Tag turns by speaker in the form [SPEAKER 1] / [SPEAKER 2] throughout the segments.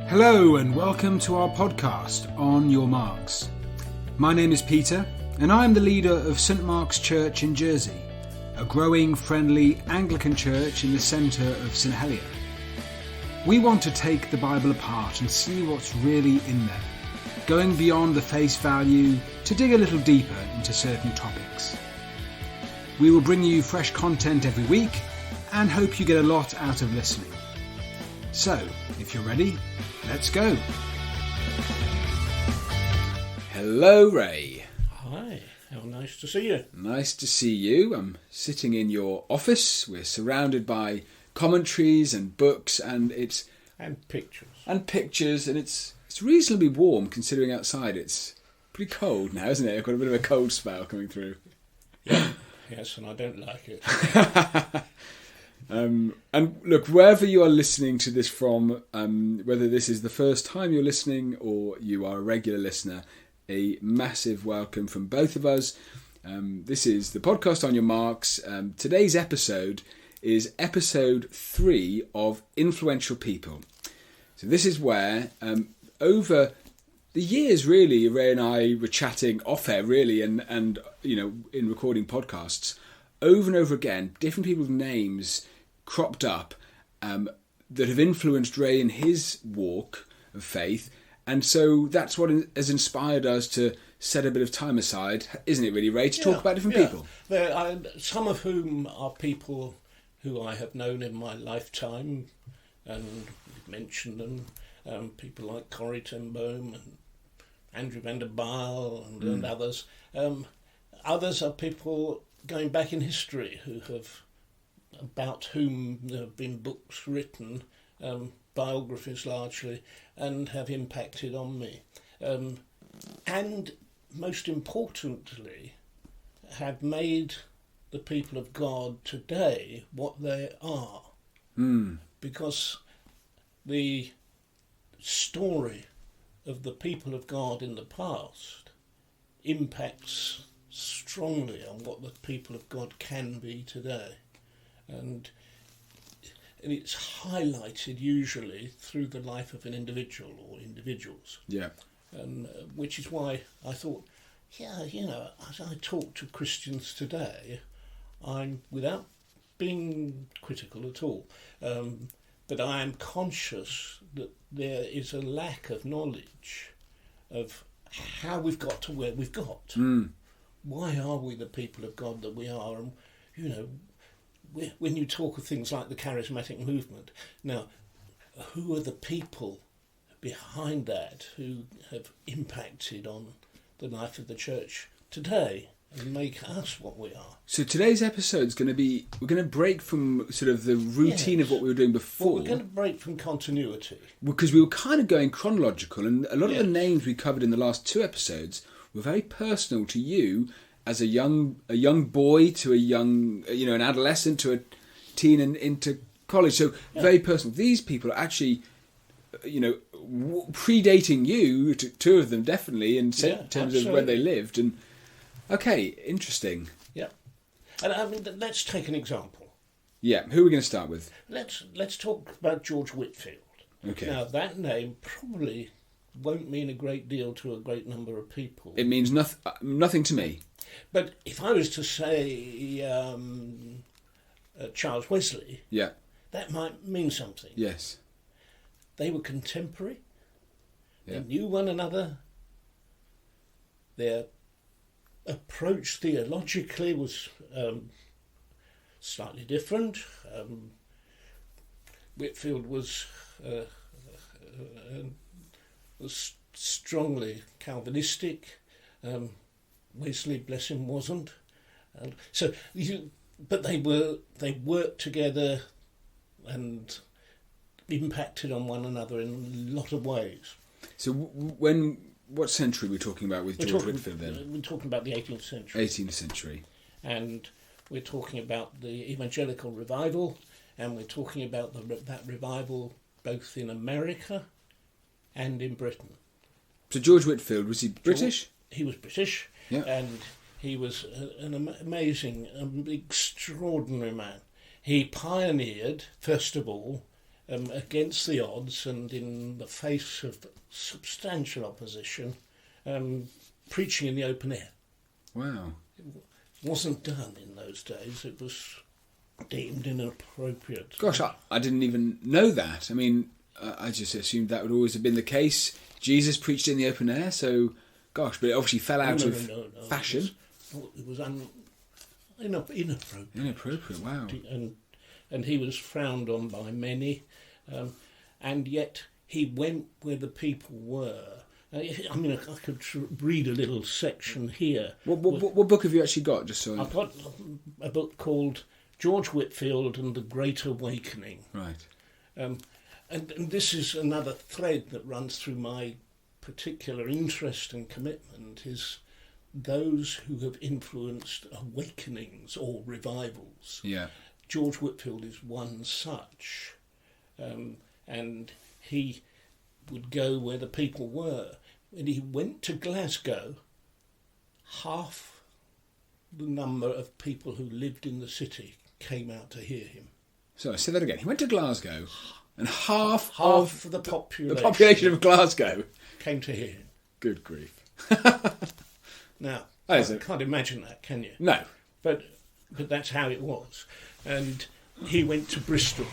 [SPEAKER 1] Hello and welcome to our podcast, On Your Marks. My name is Peter and I am the leader of St Mark's Church in Jersey, a growing, friendly Anglican church in the centre of St Helier. We want to take the Bible apart and see what's really in there, going beyond the face value to dig a little deeper into certain topics. We will bring you fresh content every week and hope you get a lot out of listening. So, if you're ready, let's go. Hello, Ray.
[SPEAKER 2] Hi, how nice to see you.
[SPEAKER 1] Nice to see you. I'm sitting in your office. We're surrounded by commentaries and books and
[SPEAKER 2] pictures.
[SPEAKER 1] And it's reasonably warm considering outside it's pretty cold now, isn't it? I've got a bit of a cold spell coming through.
[SPEAKER 2] Yeah. Yes, and I don't like it.
[SPEAKER 1] And look, wherever you are listening to this from, whether this is the first time you're listening or you are a regular listener, a massive welcome from both of us. This is the podcast On Your Marks. Today's episode is episode 3 of Influential People. So this is where, over the years really, Ray and I were chatting off air really, and you know, in recording podcasts, over and over again, different people's names cropped up that have influenced Ray in his walk of faith, and so that's what has inspired us to set a bit of time aside, isn't it really, Ray, to talk about different people?
[SPEAKER 2] Some of whom are people who I have known in my lifetime, and you've mentioned them, people like Corrie ten Boom and Andrew van der Bijl and others. Others are people going back in history about whom there have been books written, biographies largely, and have impacted on me. And most importantly, have made the people of God today what they are. Because the story of the people of God in the past impacts strongly on what the people of God can be today. And it's highlighted usually through the life of an individual or individuals.
[SPEAKER 1] Yeah.
[SPEAKER 2] Which is why I thought, as I talk to Christians today, I'm, without being critical at all, but I am conscious that there is a lack of knowledge of how we've got to where we've got. Why are we the people of God that we are? And, when you talk of things like the charismatic movement, now, who are the people behind that who have impacted on the life of the church today and make us what we are?
[SPEAKER 1] So today's episode is going to be, we're going to break from sort of the routine of what we were doing before.
[SPEAKER 2] Well, we're going to break from continuity.
[SPEAKER 1] Because we were kind of going chronological, and a lot of the names we covered in the last 2 episodes were very personal to you as a young boy to a young, an adolescent to a teen and into college. So very personal. These people are actually, predating you, 2 of them definitely, in terms of when they lived. And okay, interesting.
[SPEAKER 2] Yeah. And I mean, let's take an example.
[SPEAKER 1] Yeah, who are we going to start with?
[SPEAKER 2] Let's talk about George Whitfield. Okay. Now, that name probably won't mean a great deal to a great number of people.
[SPEAKER 1] It means nothing to me.
[SPEAKER 2] But if I was to say Charles Wesley, that might mean something.
[SPEAKER 1] Yes.
[SPEAKER 2] They were contemporary. They knew one another. Their approach theologically was slightly different. Whitfield was strongly Calvinistic. Wesley, bless him, wasn't. And so, but they worked together and impacted on one another in a lot of ways.
[SPEAKER 1] So what century are we talking about with George Whitfield then?
[SPEAKER 2] We're talking about the 18th century.
[SPEAKER 1] 18th century.
[SPEAKER 2] And we're talking about the evangelical revival, and we're talking about that revival both in America and in Britain.
[SPEAKER 1] So George Whitfield, was he British?
[SPEAKER 2] He was British, and he was an amazing, extraordinary man. He pioneered, first of all, against the odds and in the face of substantial opposition, preaching in the open air.
[SPEAKER 1] Wow.
[SPEAKER 2] It wasn't done in those days. It was deemed inappropriate.
[SPEAKER 1] Gosh, I didn't even know that. I mean, I just assumed that would always have been the case. Jesus preached in the open air, so, gosh, but it obviously fell out of fashion.
[SPEAKER 2] It was inappropriate.
[SPEAKER 1] Inappropriate, wow.
[SPEAKER 2] And he was frowned on by many, and yet he went where the people were. I mean, I could read a little section here.
[SPEAKER 1] What book have you actually got? Just so
[SPEAKER 2] I've got a book called George Whitfield and the Great Awakening.
[SPEAKER 1] Right.
[SPEAKER 2] And this is another thread that runs through my particular interest and commitment, is those who have influenced awakenings or revivals.
[SPEAKER 1] Yeah.
[SPEAKER 2] George Whitfield is one such. And he would go where the people were. When he went to Glasgow, half the number of people who lived in the city came out to hear him.
[SPEAKER 1] So, say that again. He went to Glasgow, and half
[SPEAKER 2] of the
[SPEAKER 1] population of Glasgow
[SPEAKER 2] came to hear him.
[SPEAKER 1] Good grief.
[SPEAKER 2] Now, I can't imagine that, can you?
[SPEAKER 1] No.
[SPEAKER 2] But that's how it was. And he went to Bristol.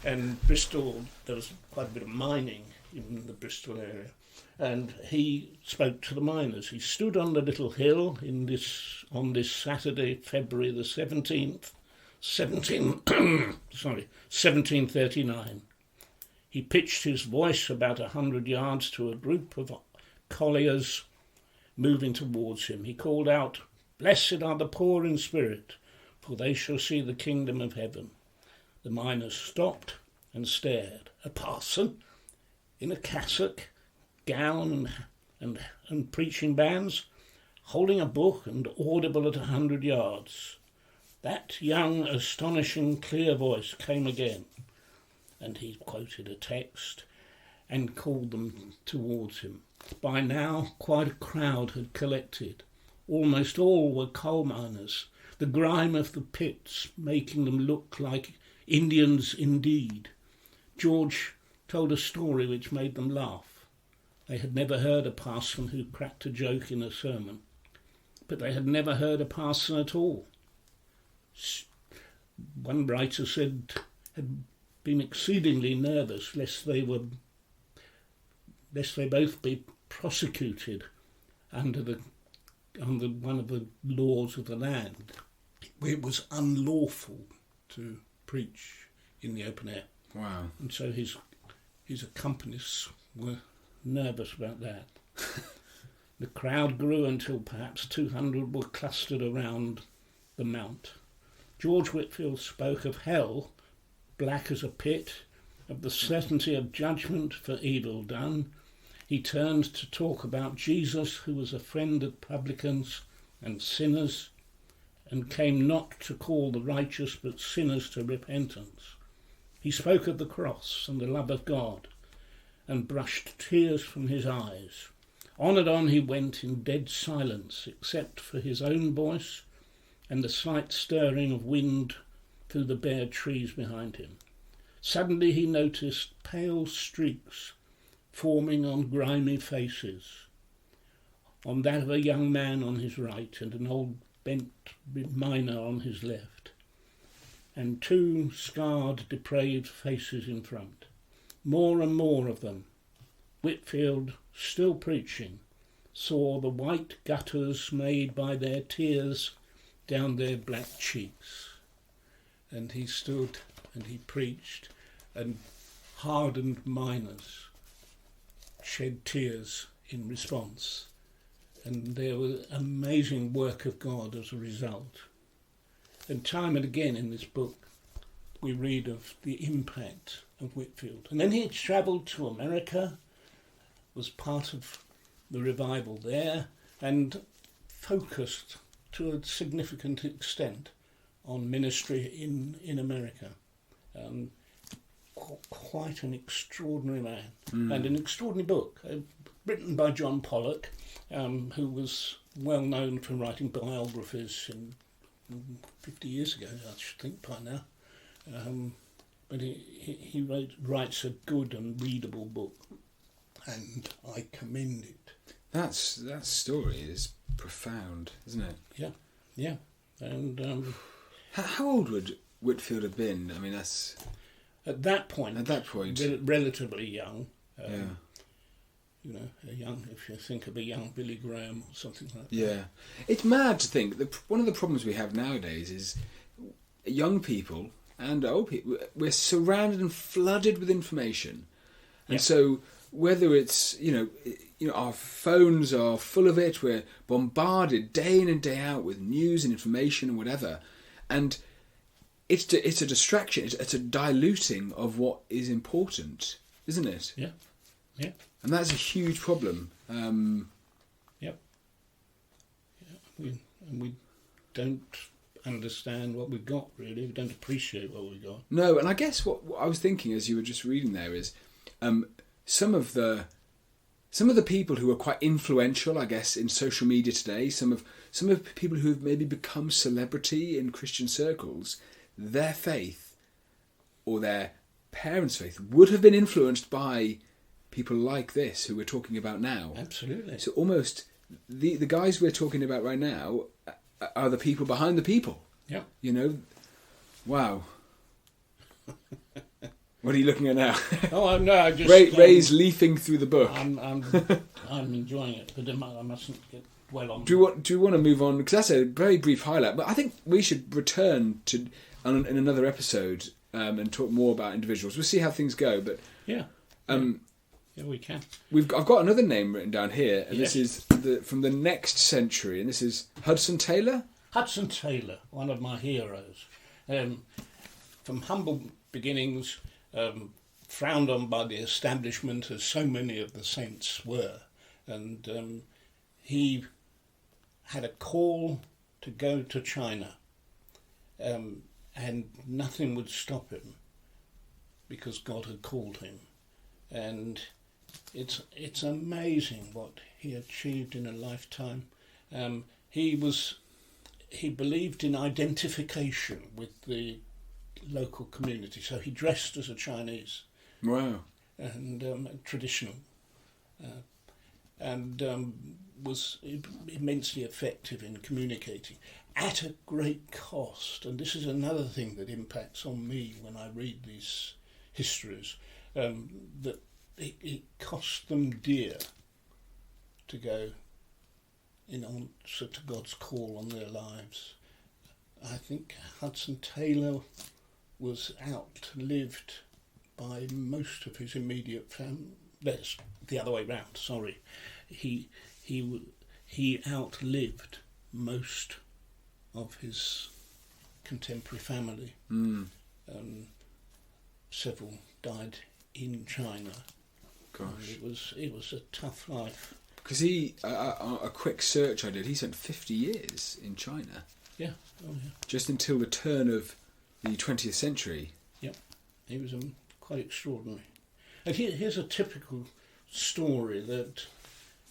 [SPEAKER 2] And Bristol, there was quite a bit of mining in the Bristol area. And he spoke to the miners. He stood on the little hill on this Saturday, February the 17th, 1739. He pitched his voice about 100 yards to a group of colliers moving towards him. He called out, "Blessed are the poor in spirit, for they shall see the kingdom of heaven." The miners stopped and stared. A parson in a cassock, gown and preaching bands, holding a book and audible at 100 yards. That young, astonishing, clear voice came again, and he quoted a text and called them towards him. By now, quite a crowd had collected. Almost all were coal miners, the grime of the pits making them look like Indians indeed. George told a story which made them laugh. They had never heard a parson who cracked a joke in a sermon, but they had never heard a parson at all. One writer said had been exceedingly nervous lest they both be prosecuted under one of the laws of the land. It was unlawful to preach in the open air.
[SPEAKER 1] Wow.
[SPEAKER 2] And so his accomplices were nervous about that. The crowd grew until perhaps 200 were clustered around the mount. George Whitfield spoke of hell, black as a pit, of the certainty of judgment for evil done. He turned to talk about Jesus, who was a friend of publicans and sinners, and came not to call the righteous but sinners to repentance. He spoke of the cross and the love of God, and brushed tears from his eyes. On and on he went in dead silence, except for his own voice and the slight stirring of wind through the bare trees behind him. Suddenly he noticed pale streaks forming on grimy faces, on that of a young man on his right and an old bent miner on his left, and two scarred, depraved faces in front. More and more of them. Whitfield, still preaching, saw the white gutters made by their tears down their black cheeks. And he stood and he preached, and hardened miners shed tears in response. And there was amazing work of God as a result. And time and again in this book we read of the impact of Whitfield. And then he travelled to America, was part of the revival there, and focused to a significant extent on ministry in America. Quite an extraordinary man, and an extraordinary book, written by John Pollock, who was well known for writing biographies 50 years ago, I should think, by now. But he writes a good and readable book, and I commend it.
[SPEAKER 1] That story is profound, isn't it?
[SPEAKER 2] Yeah. And
[SPEAKER 1] how old would Whitfield have been? I mean, that's
[SPEAKER 2] at that point, relatively young. You know, if you think of a young Billy Graham or something like that.
[SPEAKER 1] Yeah, it's mad to think that one of the problems we have nowadays is young people and old people. We're surrounded and flooded with information, and so whether it's our phones are full of it. We're bombarded day in and day out with news and information and whatever, and it's a distraction. It's a diluting of what is important, isn't it?
[SPEAKER 2] Yeah.
[SPEAKER 1] And that's a huge problem.
[SPEAKER 2] We don't understand what we've got, really. We don't appreciate what we've got.
[SPEAKER 1] No, and I guess what I was thinking as you were just reading there is some of the people who are quite influential, I guess, in social media today, some of the people who have maybe become celebrity in Christian circles, their faith or their parents' faith would have been influenced by people like this who we're talking about now.
[SPEAKER 2] Absolutely.
[SPEAKER 1] So almost the guys we're talking about right now are the people behind the people.
[SPEAKER 2] Yeah.
[SPEAKER 1] Wow. What are you looking at now?
[SPEAKER 2] Oh, no, I just...
[SPEAKER 1] Ray's leafing through the book.
[SPEAKER 2] I'm enjoying it, but I mustn't get well on.
[SPEAKER 1] Do you want to move on? Because that's a very brief highlight, but I think we should return to in another episode and talk more about individuals. We'll see how things go, but
[SPEAKER 2] yeah, we can.
[SPEAKER 1] I've got another name written down here, and this is from the next century, and this is Hudson Taylor.
[SPEAKER 2] Hudson Taylor, one of my heroes, from humble beginnings, frowned on by the establishment as so many of the saints were, and he had a call to go to China, and nothing would stop him because God had called him, and it's amazing what he achieved in a lifetime. He believed in identification with the local community, so he dressed as a Chinese.
[SPEAKER 1] Wow.
[SPEAKER 2] And traditional, and was immensely effective in communicating at a great cost. And this is another thing that impacts on me when I read these histories, that it cost them dear to go in answer to God's call on their lives. I think Hudson Taylor was outlived by most of his immediate family. That's the other way round, sorry. He outlived most of his contemporary family. Several died in China.
[SPEAKER 1] Gosh.
[SPEAKER 2] It was a tough life.
[SPEAKER 1] Because a quick search I did, he spent 50 years in China.
[SPEAKER 2] Yeah. Oh, yeah.
[SPEAKER 1] Just until the turn of the 20th century.
[SPEAKER 2] Yep. He was quite extraordinary. And here's a typical story that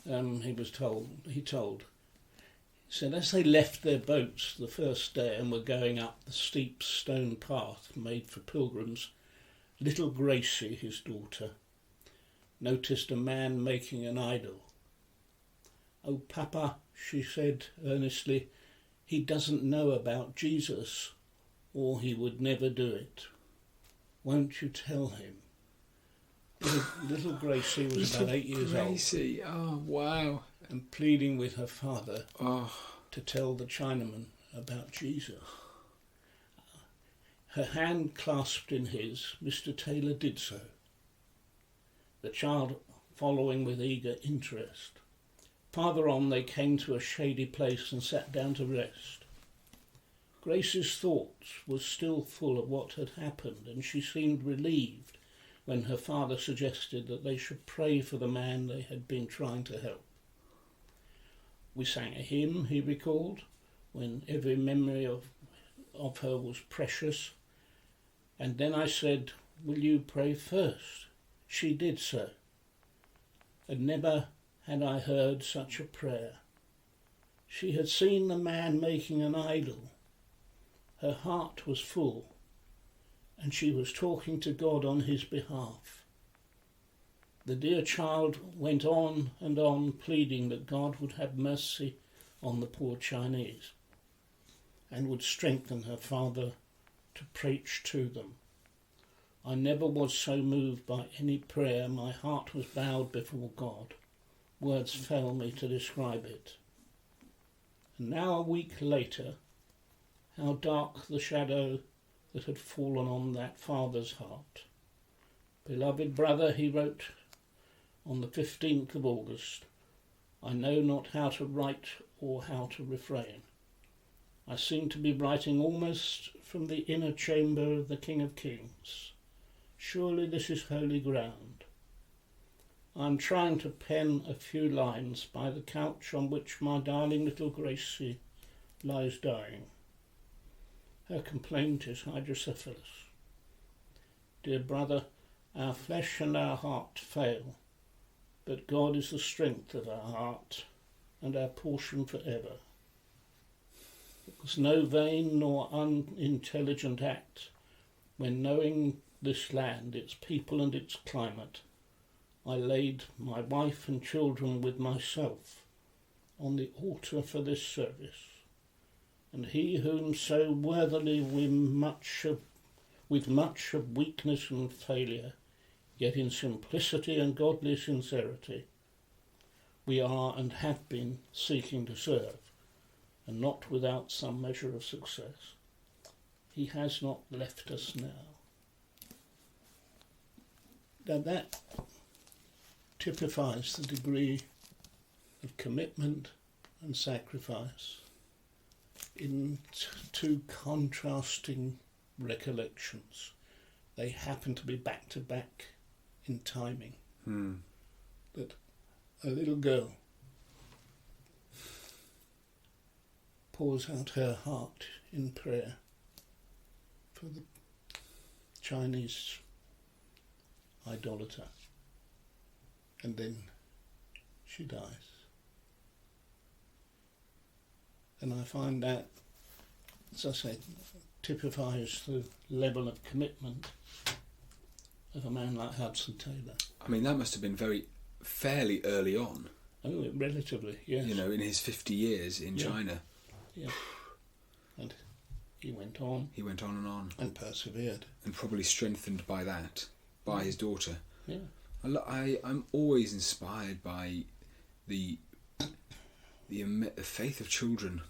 [SPEAKER 2] he told. He said, as they left their boats the first day and were going up the steep stone path made for pilgrims, little Gracie, his daughter, noticed a man making an idol. "Oh, Papa," she said earnestly, "he doesn't know about Jesus, or he would never do it. Won't you tell him?" Little Gracie was about 8 years old.
[SPEAKER 1] Gracie, oh wow.
[SPEAKER 2] And pleading with her father to tell the Chinaman about Jesus. Her hand clasped in his, Mr. Taylor did so, the child following with eager interest. Farther on they came to a shady place and sat down to rest. Grace's thoughts were still full of what had happened, and she seemed relieved when her father suggested that they should pray for the man they had been trying to help. We sang a hymn, he recalled, when every memory of her was precious. And then I said, "Will you pray first?" She did so. And never had I heard such a prayer. She had seen the man making an idol. Her heart was full, and she was talking to God on his behalf. The dear child went on and on, pleading that God would have mercy on the poor Chinese and would strengthen her father to preach to them. I never was so moved by any prayer. My heart was bowed before God. Words fail me to describe it. And now, a week later, how dark the shadow that had fallen on that father's heart. Beloved brother, he wrote on the 15th of August, I know not how to write or how to refrain. I seem to be writing almost from the inner chamber of the King of Kings. Surely this is holy ground. I am trying to pen a few lines by the couch on which my darling little Gracie lies dying. Her complaint is hydrocephalus. Dear brother, our flesh and our heart fail, but God is the strength of our heart and our portion forever. It was no vain nor unintelligent act when, knowing this land, its people and its climate, I laid my wife and children with myself on the altar for this service. And he whom so worthily with much of weakness and failure, yet in simplicity and godly sincerity, we are and have been seeking to serve, and not without some measure of success. He has not left us now. Now that typifies the degree of commitment and sacrifice in two contrasting recollections. They happen to be back to back in timing. That a little girl pours out her heart in prayer for the Chinese idolater, and then she dies. And I find that, as I said, typifies the level of commitment of a man like Hudson Taylor.
[SPEAKER 1] I mean, that must have been fairly early on.
[SPEAKER 2] Oh, relatively, yes.
[SPEAKER 1] You know, in his 50 years in China.
[SPEAKER 2] Yeah. And he went on.
[SPEAKER 1] He went on and on.
[SPEAKER 2] And persevered.
[SPEAKER 1] And probably strengthened by that, by his daughter.
[SPEAKER 2] Yeah.
[SPEAKER 1] I'm always inspired by the faith of children.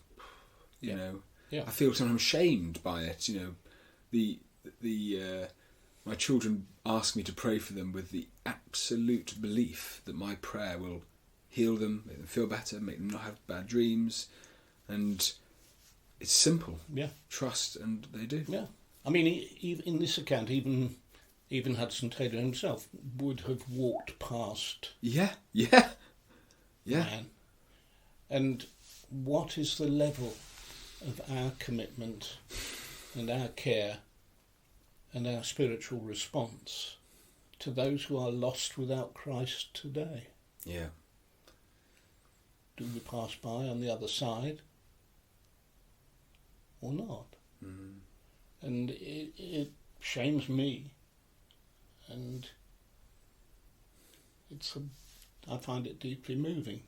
[SPEAKER 1] You know, I feel sometimes shamed by it. You know, my children ask me to pray for them with the absolute belief that my prayer will heal them, make them feel better, make them not have bad dreams, and it's simple. Yeah, trust, and they do.
[SPEAKER 2] Yeah, I mean, in this account, even Hudson Taylor himself would have walked past.
[SPEAKER 1] Yeah.
[SPEAKER 2] Man. And what is the level of our commitment and our care and our spiritual response to those who are lost without Christ today?
[SPEAKER 1] Yeah.
[SPEAKER 2] Do we pass by on the other side or not? And it shames me, and I find it deeply moving.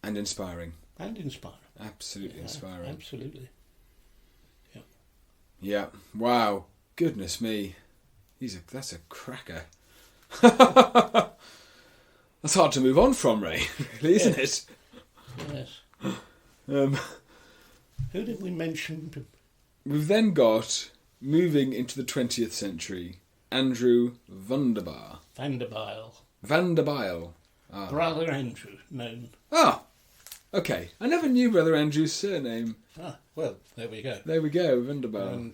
[SPEAKER 1] And inspiring. Absolutely inspiring.
[SPEAKER 2] Absolutely. Yeah.
[SPEAKER 1] Yeah. Wow. Goodness me. That's a cracker. That's hard to move on from, Ray, really, isn't it?
[SPEAKER 2] Yes. Who did we mention?
[SPEAKER 1] We've then got, moving into the 20th century, Andrew Vanderbilt. Vanderbilt.
[SPEAKER 2] Brother Andrew, known.
[SPEAKER 1] Ah, okay. I never knew Brother Andrew's surname.
[SPEAKER 2] Well, there we go.
[SPEAKER 1] There we go, Vanderbilt.
[SPEAKER 2] And,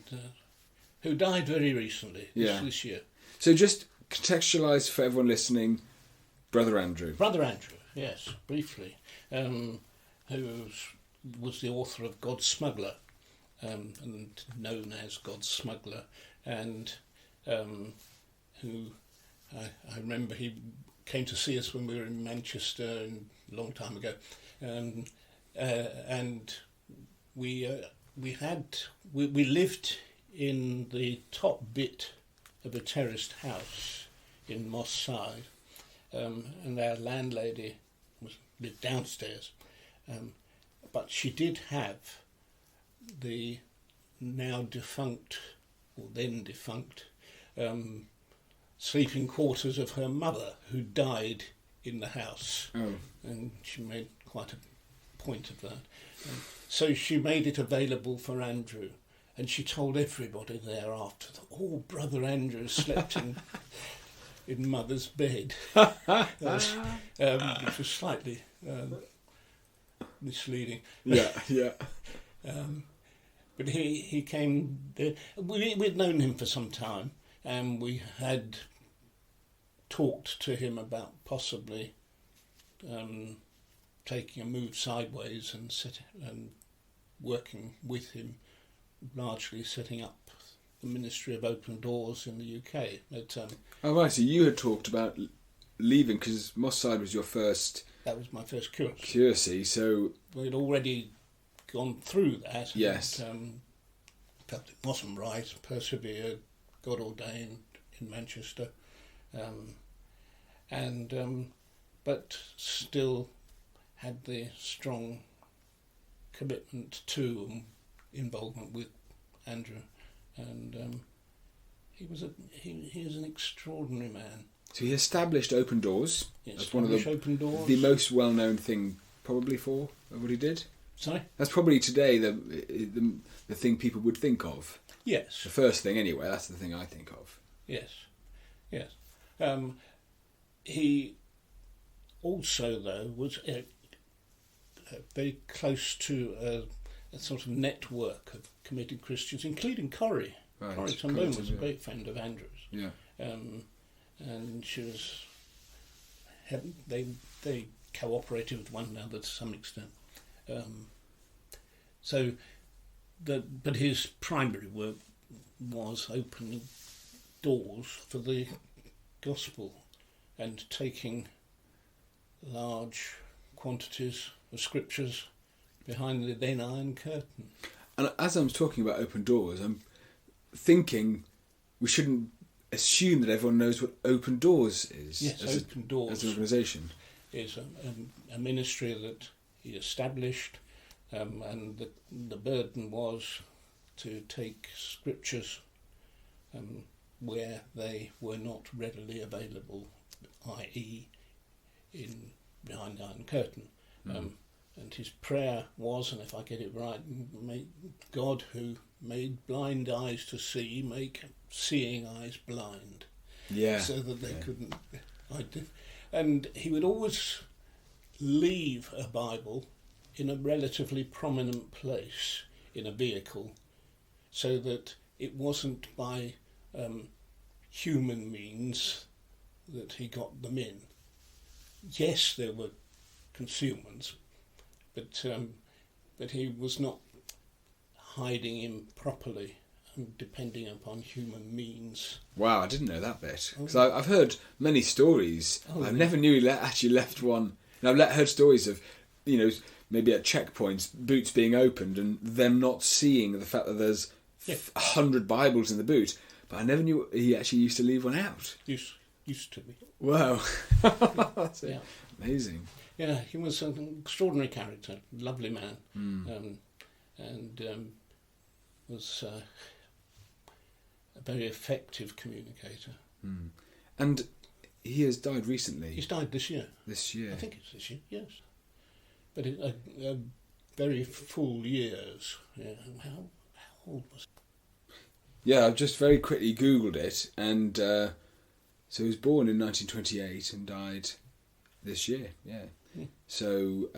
[SPEAKER 2] who died very recently, this year.
[SPEAKER 1] So just contextualise for everyone listening, Brother Andrew.
[SPEAKER 2] Brother Andrew, yes, briefly, who was the author of God's Smuggler, and known as God's Smuggler, and who I remember he came to see us when we were in Manchester a long time ago, and we lived in the top bit of a terraced house in Moss Side, and our landlady lived downstairs, but she did have the now defunct, or then defunct, sleeping quarters of her mother, who died in the house.
[SPEAKER 1] Oh.
[SPEAKER 2] And she made quite a point of that. So she made it available for Andrew, and she told everybody thereafter that, oh, Brother Andrew slept in Mother's bed, which was slightly misleading.
[SPEAKER 1] Yeah.
[SPEAKER 2] But he came. We'd known him for some time, and we had talked to him about possibly taking a move sideways and working with him, largely setting up the Ministry of Open Doors in the UK. But,
[SPEAKER 1] oh right, so you had talked about leaving because Moss Side was your first.
[SPEAKER 2] That was my first
[SPEAKER 1] curacy. So
[SPEAKER 2] we'd already gone through that.
[SPEAKER 1] Yes.
[SPEAKER 2] And, felt it wasn't right. Persevered, God ordained in Manchester, but still had the strong commitment to involvement with Andrew, and he was an extraordinary man.
[SPEAKER 1] So he established Open Doors.
[SPEAKER 2] Yes,
[SPEAKER 1] that's one of the most well-known thing probably for what he did.
[SPEAKER 2] Sorry? That's
[SPEAKER 1] probably today the thing people would think of.
[SPEAKER 2] Yes.
[SPEAKER 1] The first thing anyway, that's the thing I think of.
[SPEAKER 2] Yes. He also, though, was very close to a sort of network of committed Christians, including Corrie.
[SPEAKER 1] Right.
[SPEAKER 2] Corrie ten Boom was a great friend of Andrew's.
[SPEAKER 1] Yeah.
[SPEAKER 2] And she was. They cooperated with one another to some extent. But his primary work was opening doors for the gospel and taking large quantities of scriptures behind the then Iron Curtain.
[SPEAKER 1] And as I'm talking about Open Doors, I'm thinking we shouldn't assume that everyone knows what Open Doors is.
[SPEAKER 2] Yes, Open Doors
[SPEAKER 1] as an organisation
[SPEAKER 2] is a ministry that he established, and the burden was to take scriptures where they were not readily available, i.e. behind the Iron Curtain. And his prayer was, and if I get it right, may God who made blind eyes to see, make seeing eyes blind.
[SPEAKER 1] Yeah.
[SPEAKER 2] So that they couldn't. And he would always leave a Bible in a relatively prominent place in a vehicle, so that it wasn't by human means that he got them in. Yes, there were concealments, but he was not hiding improperly and depending upon human means.
[SPEAKER 1] Wow, I didn't know that bit. Because I've heard many stories. I never knew he actually left one. And I've heard stories of, maybe at checkpoints, boots being opened and them not seeing the fact that there's 100 Bibles in the boot. But I never knew he actually used to leave one out.
[SPEAKER 2] Used to be.
[SPEAKER 1] Wow. That's amazing.
[SPEAKER 2] Yeah, he was an extraordinary character, lovely man, and was a very effective communicator.
[SPEAKER 1] And he has died recently.
[SPEAKER 2] He's died this year.
[SPEAKER 1] This year?
[SPEAKER 2] I think it's this year, yes. But a very full years. Yeah. How old was he?
[SPEAKER 1] Yeah, I've just very quickly Googled it, and so he was born in 1928 and died this year, yeah. So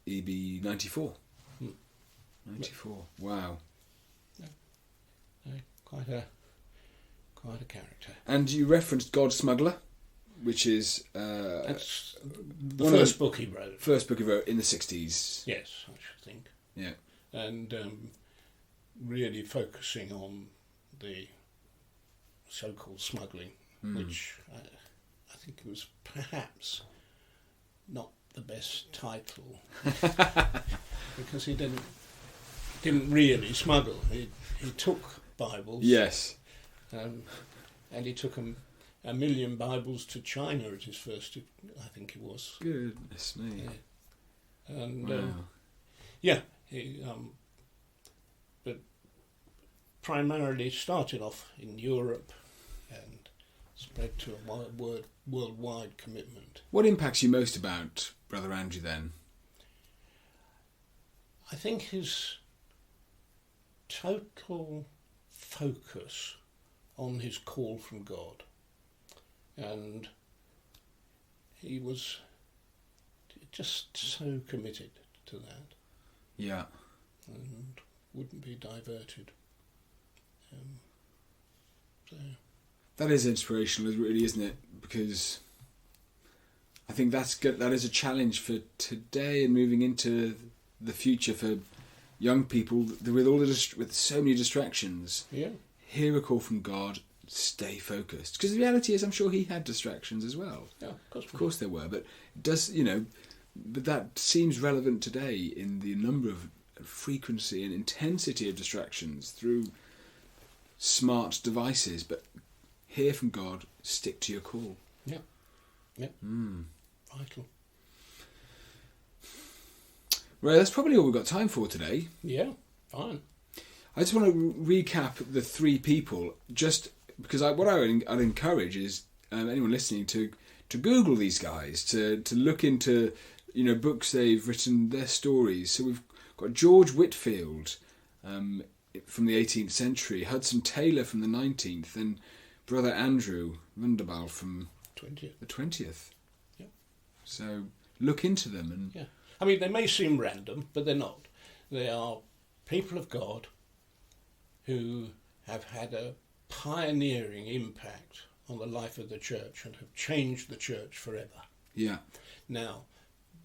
[SPEAKER 1] he'd be 94. 94. Wow.
[SPEAKER 2] Quite a character.
[SPEAKER 1] And you referenced God Smuggler, which is
[SPEAKER 2] that's the first book he wrote.
[SPEAKER 1] First book he wrote in the 60s.
[SPEAKER 2] Yes, I should think.
[SPEAKER 1] Yeah.
[SPEAKER 2] And really focusing on the so-called smuggling, which I think was perhaps not the best title because he didn't didn't really smuggle. He took Bibles.
[SPEAKER 1] Yes.
[SPEAKER 2] And he took 1 million Bibles to China at his first, I think it was.
[SPEAKER 1] Goodness me.
[SPEAKER 2] Yeah. And
[SPEAKER 1] wow.
[SPEAKER 2] he, but primarily started off in Europe and spread to a worldwide commitment.
[SPEAKER 1] What impacts you most about Brother Andrew then?
[SPEAKER 2] I think his total focus on his call from God, and he was just so committed to that.
[SPEAKER 1] Yeah.
[SPEAKER 2] And wouldn't be diverted. So.
[SPEAKER 1] That is inspirational, really, isn't it? Because I think that's good. That is a challenge for today and moving into the future for young people with so many distractions.
[SPEAKER 2] Yeah.
[SPEAKER 1] Hear a call from God, stay focused. Because the reality is, I'm sure he had distractions as well.
[SPEAKER 2] Yeah,
[SPEAKER 1] of course there were, but it does, but that seems relevant today in the number of frequency and intensity of distractions through smart devices. But hear from God, stick to your call.
[SPEAKER 2] Yeah. Vital.
[SPEAKER 1] Right, that's probably all we've got time for today.
[SPEAKER 2] Yeah, fine.
[SPEAKER 1] I just want to recap the 3 people, just because what I'd encourage is anyone listening to Google these guys, to look into books they've written, their stories. So we've got George Whitfield from the 18th century, Hudson Taylor from the 19th, and Brother Andrew Wunderbaum from the 20th.
[SPEAKER 2] Yeah.
[SPEAKER 1] So look into them. And
[SPEAKER 2] yeah. I mean, they may seem random, but they're not. They are people of God who have had a pioneering impact on the life of the church and have changed the church forever.
[SPEAKER 1] Yeah.
[SPEAKER 2] Now,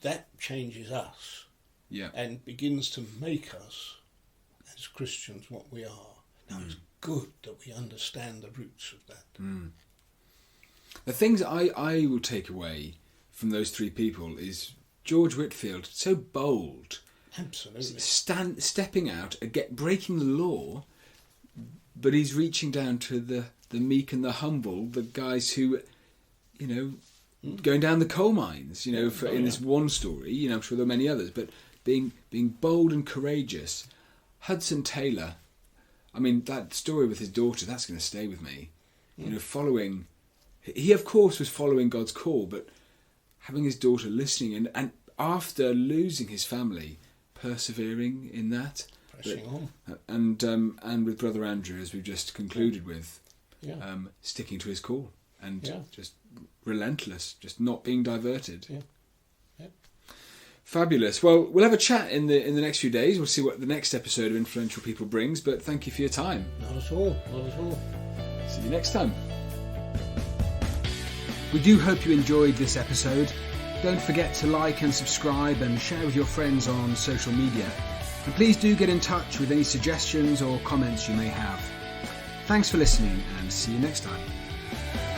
[SPEAKER 2] that changes us.
[SPEAKER 1] Yeah.
[SPEAKER 2] And begins to make us, as Christians, what we are. Now, it's good that we understand the roots of that.
[SPEAKER 1] The things I will take away from those 3 people is George Whitfield, so bold.
[SPEAKER 2] Absolutely.
[SPEAKER 1] Stepping out, breaking the law, but he's reaching down to the meek and the humble, the guys who, going down the coal mines, in this one story. I'm sure there are many others, but being bold and courageous. Hudson Taylor, I mean, that story with his daughter, that's going to stay with me. Following, he of course was following God's call, but having his daughter listening and after losing his family, persevering in that.
[SPEAKER 2] Pressing on.
[SPEAKER 1] And with Brother Andrew, as we've just concluded with, sticking to his call and just relentless, just not being diverted.
[SPEAKER 2] Yeah.
[SPEAKER 1] Fabulous. Well, we'll have a chat in the next few days. We'll see what the next episode of Influential People brings, but thank you for your time.
[SPEAKER 2] Not at all.
[SPEAKER 1] See you next time.
[SPEAKER 3] We do hope you enjoyed this episode. Don't forget to like and subscribe and share with your friends on social media. And please do get in touch with any suggestions or comments you may have. Thanks for listening and see you next time.